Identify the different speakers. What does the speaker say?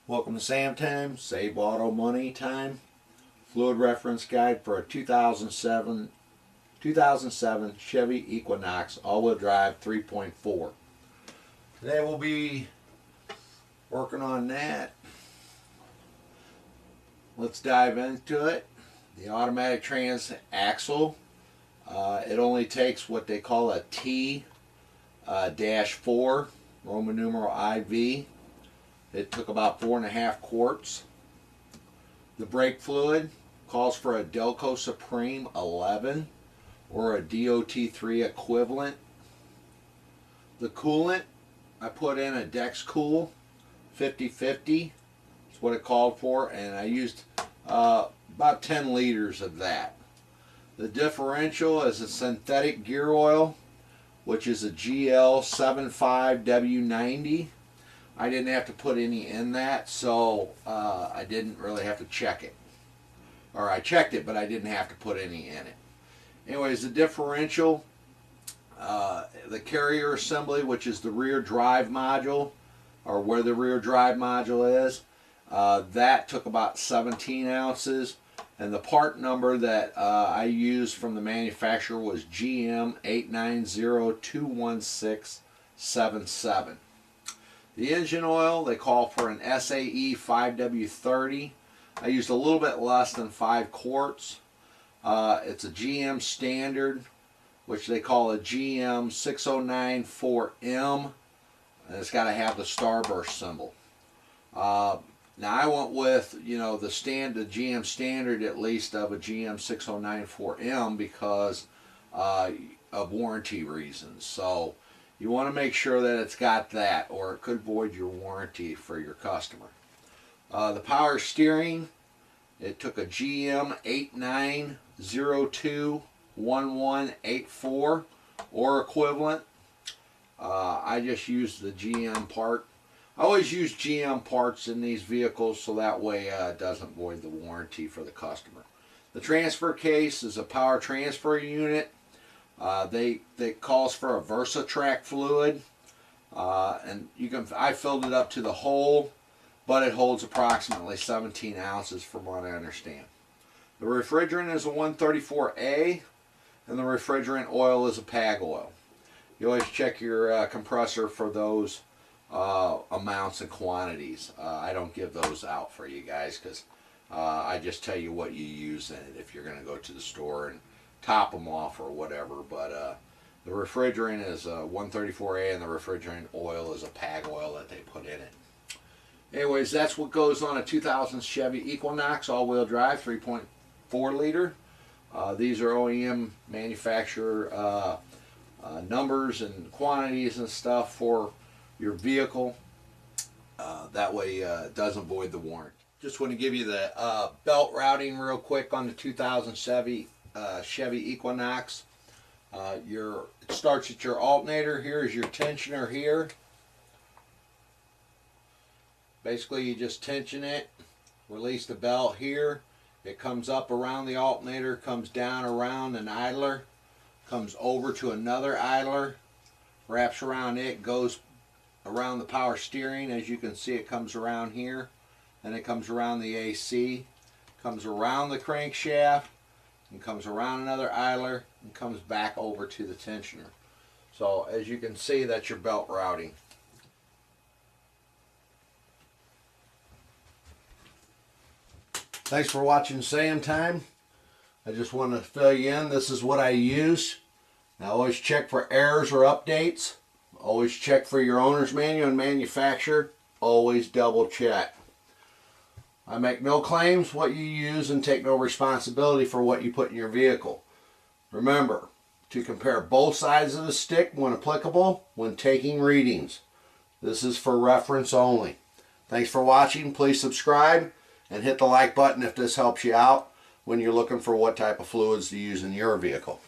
Speaker 1: Welcome to Sam Time, Save Auto Money Time. Fluid reference guide for a 2007 Chevy Equinox all-wheel drive 3.4. Today we'll be working on that. Let's dive into it. The automatic trans axle. It only takes what they call a T-4 Roman numeral IV. It took about 4.5 quarts. The brake fluid calls for a Delco Supreme 11 or a DOT3 equivalent. The coolant, I put in a Dexcool 50/50. That's what it called for, and I used about 10 liters of that. The differential is a synthetic gear oil, which is a GL75W90. I didn't have to put any in that, so I didn't really have to check it. Or I checked it, but I didn't have to put any in it. Anyways, the differential, the carrier assembly, which is the rear drive module, or where the rear drive module is, that took about 17 ounces. And the part number that I used from the manufacturer was GM89021677. The engine oil, they call for an SAE 5W30. I used a little bit less than 5 quarts. It's a GM standard, which they call a GM 6094M. And it's got to have the starburst symbol. Now I went with, the GM standard at least of a GM 6094M because of warranty reasons. So you want to make sure that it's got that, or it could void your warranty for your customer. The power steering, it took a GM 89021184 or equivalent. I just used the GM part. I always use GM parts in these vehicles so that way it doesn't void the warranty for the customer. The transfer case is a power transfer unit. They calls for a VersaTrack fluid, and I filled it up to the hole, but it holds approximately 17 ounces from what I understand. The refrigerant is a 134A, and the refrigerant oil is a PAG oil. You always check your compressor for those amounts and quantities. I don't give those out for you guys because I just tell you what you use in it if you're going to go to the store and top them off or whatever. But the refrigerant is a 134A and the refrigerant oil is a PAG oil that they put in it. Anyways, that's what goes on a 2000 Chevy Equinox all-wheel drive 3.4 liter. These are OEM manufacturer numbers and quantities and stuff for your vehicle. That way it doesn't void the warranty. Just want to give you the belt routing real quick on the 2000 Chevy Equinox. It starts at your alternator. Here is your tensioner here. Basically you just tension it, release the belt here. It comes up around the alternator, comes down around an idler, comes over to another idler, wraps around it, goes around the power steering. As you can see, it comes around here, and it comes around the AC, comes around the crankshaft, and comes around another idler, and comes back over to the tensioner. So as you can see, that's your belt routing. Thanks for watching Sam Time. I just want to fill you in. This is what I use. Now always check for errors or updates. Always check for your owner's manual and manufacturer. Always double check. I make no claims what you use and take no responsibility for what you put in your vehicle. Remember to compare both sides of the stick when applicable when taking readings. This is for reference only. Thanks for watching. Please subscribe and hit the like button if this helps you out when you're looking for what type of fluids to use in your vehicle.